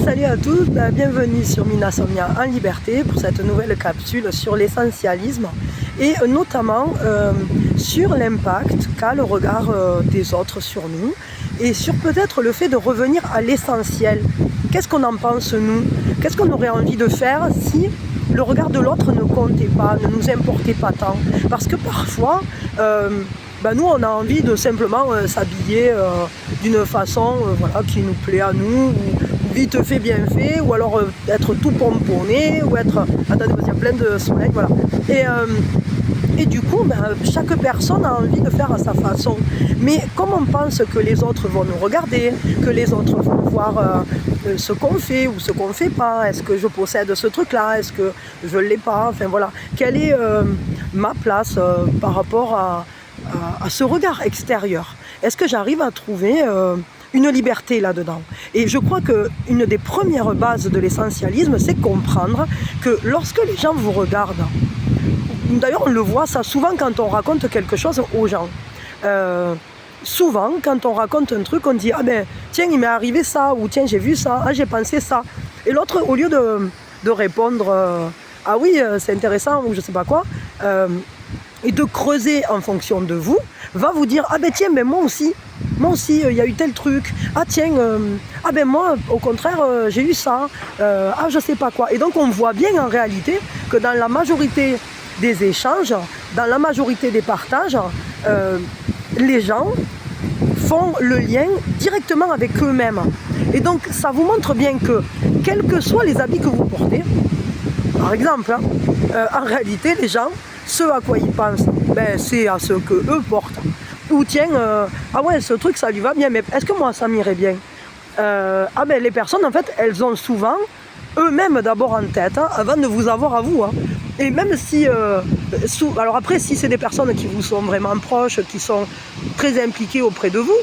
Salut à tous, bienvenue sur Mina Somnia en liberté pour cette nouvelle capsule sur l'essentialisme et notamment sur l'impact qu'a le regard des autres sur nous et sur peut-être le fait de revenir à l'essentiel. Qu'est-ce qu'on en pense nous? Qu'est-ce qu'on aurait envie de faire si le regard de l'autre ne comptait pas, ne nous importait pas tant? Parce que parfois, nous on a envie de simplement s'habiller d'une façon voilà, qui nous plaît à nous, ou vite fait, bien fait, ou alors être tout pomponné, ou être... Attendez, il y a plein de soleil, voilà. Et du coup, chaque personne a envie de faire à sa façon. Mais comme on pense que les autres vont nous regarder, que les autres vont voir ce qu'on fait ou ce qu'on ne fait pas, est-ce que je possède ce truc-là, est-ce que je ne l'ai pas, enfin voilà. Quelle est ma place par rapport à ce regard extérieur? Est-ce que j'arrive à trouver une liberté là-dedans? Et je crois qu'une des premières bases de l'essentialisme, c'est comprendre que lorsque les gens vous regardent, d'ailleurs on le voit ça souvent quand on raconte quelque chose aux gens, souvent quand on raconte un truc, on dit « Ah ben tiens il m'est arrivé ça » ou « Tiens j'ai vu ça, ah j'ai pensé ça ». Et l'autre au lieu de répondre « Ah oui c'est intéressant » ou je sais pas quoi, et de creuser en fonction de vous, va vous dire « Ah ben tiens, mais moi aussi, il y a eu tel truc. Ah tiens, ah ben moi, au contraire, j'ai eu ça. Ah je sais pas quoi. » Et donc on voit bien en réalité que dans la majorité des échanges, dans la majorité des partages, les gens font le lien directement avec eux-mêmes. Et donc ça vous montre bien que, quels que soient les habits que vous portez, par exemple, en réalité les gens, ce à quoi ils pensent, c'est à ce que eux portent. Ou tiens, ah ouais, ce truc ça lui va bien, mais est-ce que moi ça m'irait bien? Les personnes en fait, elles ont souvent eux-mêmes d'abord en tête, avant de vous avoir à vous. Et même si, alors après, si c'est des personnes qui vous sont vraiment proches, qui sont très impliquées auprès de vous,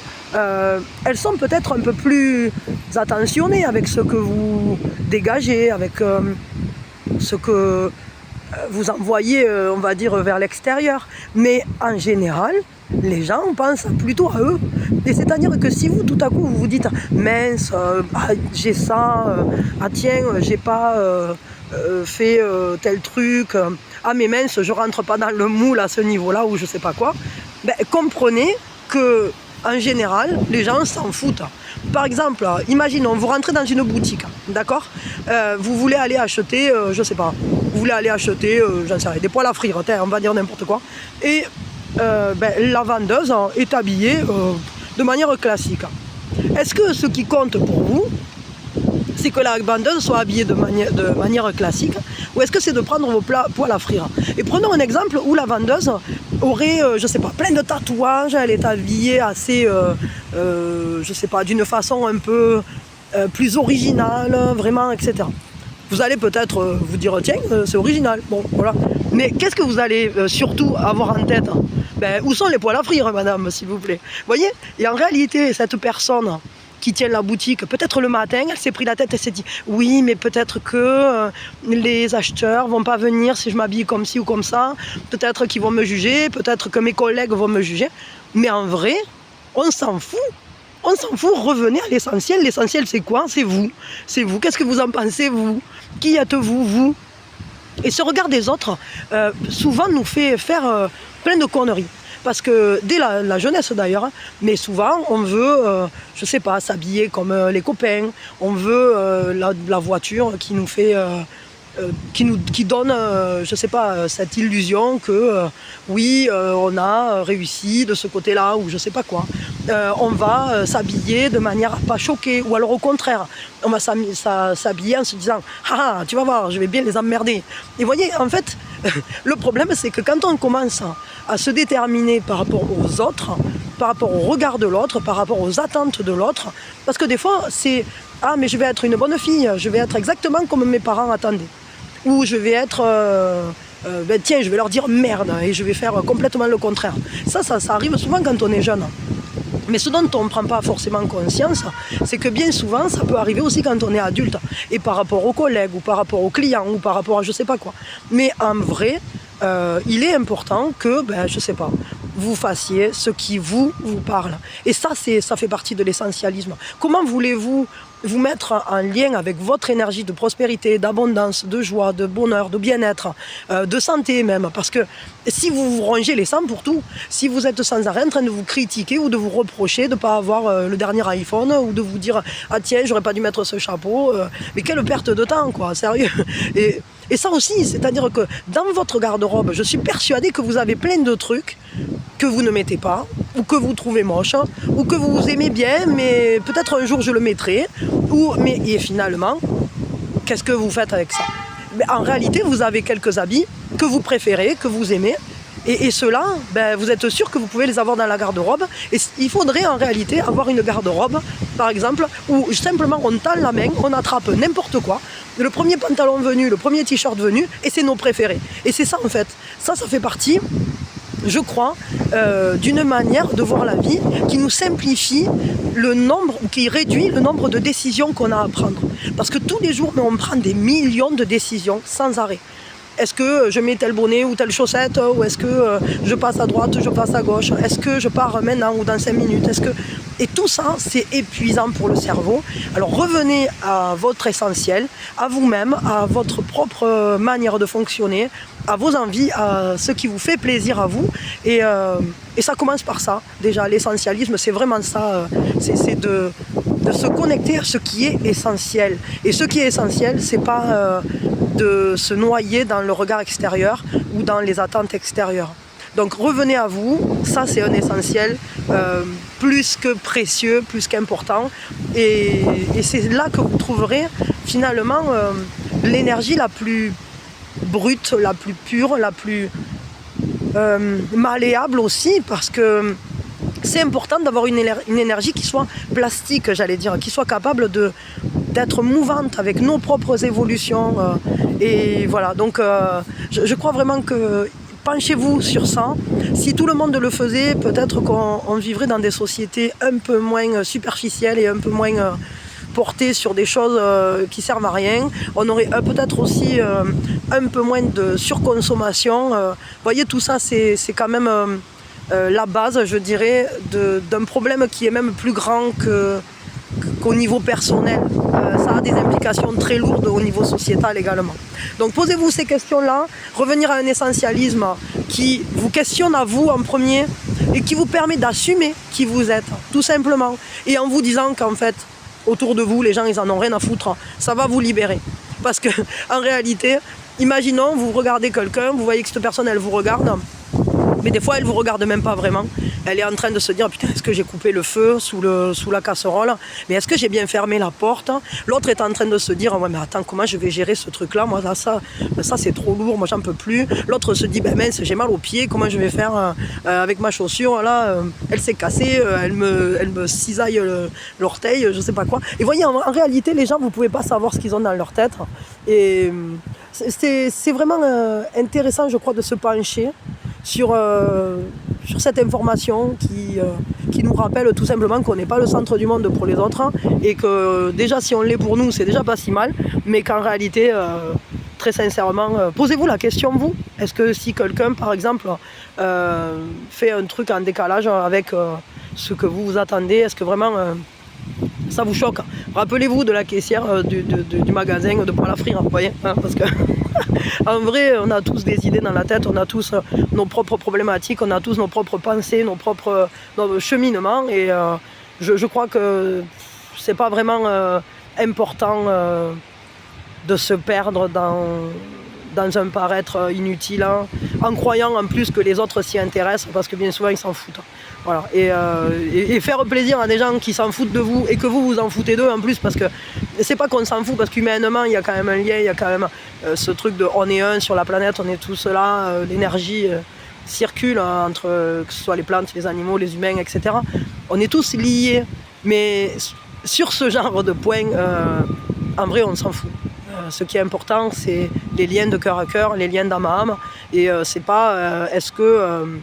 elles sont peut-être un peu plus attentionnées avec ce que vous dégagez, avec ce que vous envoyez, on va dire, vers l'extérieur. Mais en général, les gens pensent plutôt à eux. Et c'est-à-dire que si vous, tout à coup, vous vous dites « Mince, j'ai ça, ah tiens, j'ai pas fait tel truc, ah mais mince, je rentre pas dans le moule à ce niveau-là, ou je sais pas quoi », comprenez que en général, les gens s'en foutent. Par exemple, imaginons, vous rentrez dans une boutique, d'accord, vous voulez aller acheter, je sais pas, vous voulez aller acheter, j'en sais rien, des poêles à frire, on va dire n'importe quoi, et la vendeuse est habillée de manière classique. Est-ce que ce qui compte pour vous, c'est que la vendeuse soit habillée de manière classique, ou est-ce que c'est de prendre vos poêles à frire? Et prenons un exemple où la vendeuse aurait, je sais pas, plein de tatouages, elle est habillée assez, je sais pas, d'une façon un peu plus originale, vraiment, etc. Vous allez peut-être vous dire, tiens, c'est original, bon, voilà. Mais qu'est-ce que vous allez surtout avoir en tête? Où sont les poêles à frire, madame, s'il vous plaît? Vous voyez? Et en réalité, cette personne qui tient la boutique, peut-être le matin, elle s'est pris la tête et s'est dit « Oui, mais peut-être que les acheteurs vont pas venir si je m'habille comme ci ou comme ça, peut-être qu'ils vont me juger, peut-être que mes collègues vont me juger. » Mais en vrai, on s'en fout. On s'en fout, revenez à l'essentiel. L'essentiel, c'est quoi? C'est vous. C'est vous. Qu'est-ce que vous en pensez, vous? Qui êtes-vous, vous? Et ce regard des autres, souvent, nous fait faire plein de conneries. Parce que dès la jeunesse d'ailleurs, mais souvent on veut, je sais pas, s'habiller comme les copains, on veut la voiture qui nous fait, qui donne, je sais pas, cette illusion que oui, on a réussi de ce côté-là ou je sais pas quoi. On va s'habiller de manière à pas choquer, ou alors au contraire, on va s'habiller en se disant « Ah, tu vas voir, je vais bien les emmerder ». Et vous voyez, en fait, le problème c'est que quand on commence à se déterminer par rapport aux autres, par rapport au regard de l'autre, par rapport aux attentes de l'autre, parce que des fois c'est « Ah mais je vais être une bonne fille, je vais être exactement comme mes parents attendaient ». Ou je vais être, tiens, je vais leur dire merde et je vais faire complètement le contraire. Ça arrive souvent quand on est jeune. Mais ce dont on ne prend pas forcément conscience, c'est que bien souvent, ça peut arriver aussi quand on est adulte. Et par rapport aux collègues, ou par rapport aux clients, ou par rapport à je sais pas quoi. Mais en vrai, il est important que, je sais pas, vous fassiez ce qui vous parle. Et ça fait partie de l'essentialisme. Comment voulez-vous vous mettre en lien avec votre énergie de prospérité, d'abondance, de joie, de bonheur, de bien-être, de santé même. Parce que si vous vous rongez les sangs pour tout, si vous êtes sans arrêt en train de vous critiquer ou de vous reprocher de ne pas avoir le dernier iPhone ou de vous dire « Ah tiens, j'aurais pas dû mettre ce chapeau mais quelle perte de temps, quoi, sérieux. Et ça aussi, c'est-à-dire que dans votre garde-robe, je suis persuadée que vous avez plein de trucs que vous ne mettez pas, ou que vous trouvez moche, ou que vous aimez bien, mais peut-être un jour je le mettrai, et finalement, qu'est-ce que vous faites avec ça? En réalité, vous avez quelques habits que vous préférez, que vous aimez, et ceux-là, vous êtes sûr que vous pouvez les avoir dans la garde-robe. Et il faudrait en réalité avoir une garde-robe, par exemple, où simplement on tend la main, on attrape n'importe quoi, le premier pantalon venu, le premier t-shirt venu, et c'est nos préférés. Et c'est ça en fait. Ça fait partie, je crois, d'une manière de voir la vie qui nous simplifie le nombre, ou qui réduit le nombre de décisions qu'on a à prendre. Parce que tous les jours, on prend des millions de décisions sans arrêt. Est-ce que je mets tel bonnet ou telle chaussette, ou est-ce que je passe à droite, je passe à gauche, est-ce que je pars maintenant ou dans 5 minutes, Et tout ça, c'est épuisant pour le cerveau. Alors revenez à votre essentiel, à vous-même, à votre propre manière de fonctionner, à vos envies, à ce qui vous fait plaisir à vous. Et ça commence par ça. Déjà, l'essentialisme, c'est vraiment ça. C'est de se connecter à ce qui est essentiel. Et ce qui est essentiel, c'est pas de se noyer dans le regard extérieur ou dans les attentes extérieures. Donc revenez à vous, ça c'est un essentiel plus que précieux, plus qu'important. Et c'est là que vous trouverez finalement l'énergie la plus brute, la plus pure, la plus malléable aussi, parce que c'est important d'avoir une énergie qui soit plastique, j'allais dire, qui soit capable d'être mouvante avec nos propres évolutions. Et voilà, donc je crois vraiment que penchez-vous sur ça. Si tout le monde le faisait, peut-être qu'on vivrait dans des sociétés un peu moins superficielles et un peu moins portées sur des choses qui servent à rien. On aurait peut-être aussi un peu moins de surconsommation. Vous voyez, tout ça, c'est quand même la base, je dirais, d'un problème qui est même plus grand qu'au niveau personnel. Ça a des implications très lourdes au niveau sociétal également. Donc posez-vous ces questions-là, revenir à un essentialisme qui vous questionne à vous en premier et qui vous permet d'assumer qui vous êtes, tout simplement. Et en vous disant qu'en fait, autour de vous, les gens, ils en ont rien à foutre. Ça va vous libérer. Parce que en réalité, imaginons, vous regardez quelqu'un, vous voyez que cette personne, elle vous regarde, mais des fois, elle ne vous regarde même pas vraiment. Elle est en train de se dire, putain, est-ce que j'ai coupé le feu sous la casserole? Mais est-ce que j'ai bien fermé la porte? L'autre est en train de se dire, ouais, mais attends, comment je vais gérer ce truc-là? Moi, ça c'est trop lourd, moi, j'en peux plus. L'autre se dit, ben mince, j'ai mal aux pieds, comment je vais faire avec ma chaussure? Là, elle s'est cassée, elle me cisaille l'orteil, je sais pas quoi. Et voyez, en réalité, les gens, vous pouvez pas savoir ce qu'ils ont dans leur tête. Et c'est vraiment intéressant, je crois, de se pencher sur cette information qui nous rappelle tout simplement qu'on n'est pas le centre du monde pour les autres et que déjà si on l'est pour nous c'est déjà pas si mal, mais qu'en réalité très sincèrement posez-vous la question vous, est-ce que si quelqu'un par exemple fait un truc en décalage avec ce que vous attendez, est-ce que vraiment ça vous choque? Rappelez-vous de la caissière du magasin de poêle à frire, vous voyez, hein, parce que en vrai, on a tous des idées dans la tête, on a tous nos propres problématiques, on a tous nos propres pensées, nos cheminements, et je crois que c'est pas vraiment important de se perdre dans un paraître inutile, hein, en croyant en plus que les autres s'y intéressent, parce que bien souvent ils s'en foutent. Voilà. Et faire plaisir à des gens qui s'en foutent de vous et que vous vous en foutez d'eux en plus, parce que c'est pas qu'on s'en fout, parce qu'humainement il y a quand même un lien, il y a quand même ce truc de on est un sur la planète, on est tous là, l'énergie circule entre que ce soit les plantes, les animaux, les humains, etc. On est tous liés, mais sur ce genre de points, en vrai on s'en fout. Ce qui est important, c'est les liens de cœur à cœur, les liens d'âme à âme, et c'est pas est-ce que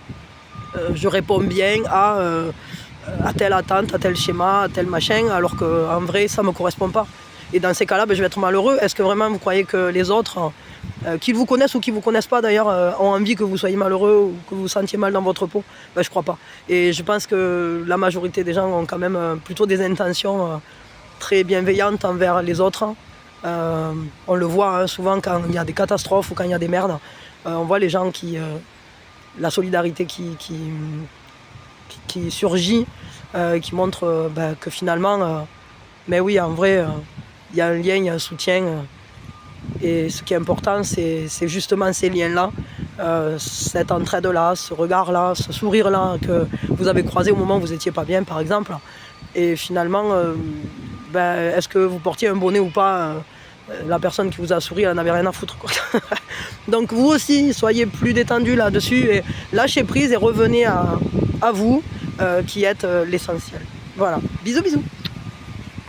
je réponds bien à telle attente, à tel schéma, à tel machin, alors qu'en vrai, ça ne me correspond pas. Et dans ces cas-là, je vais être malheureux. Est-ce que vraiment vous croyez que les autres, qu'ils vous connaissent ou qu'ils ne vous connaissent pas d'ailleurs, ont envie que vous soyez malheureux ou que vous vous sentiez mal dans votre peau? Je ne crois pas. Et je pense que la majorité des gens ont quand même plutôt des intentions très bienveillante envers les autres. On le voit hein, souvent quand il y a des catastrophes ou quand il y a des merdes. On voit les gens la solidarité qui surgit, qui montre que finalement, mais oui, en vrai, il y a un lien, il y a un soutien. Et ce qui est important, c'est justement ces liens-là, cette entraide-là, ce regard-là, ce sourire-là que vous avez croisé au moment où vous n'étiez pas bien, par exemple. Et finalement, est-ce que vous portiez un bonnet ou pas, la personne qui vous a souri, elle n'avait rien à foutre, quoi. Donc vous aussi, soyez plus détendus là-dessus et lâchez prise et revenez à vous qui êtes l'essentiel. Voilà, bisous bisous.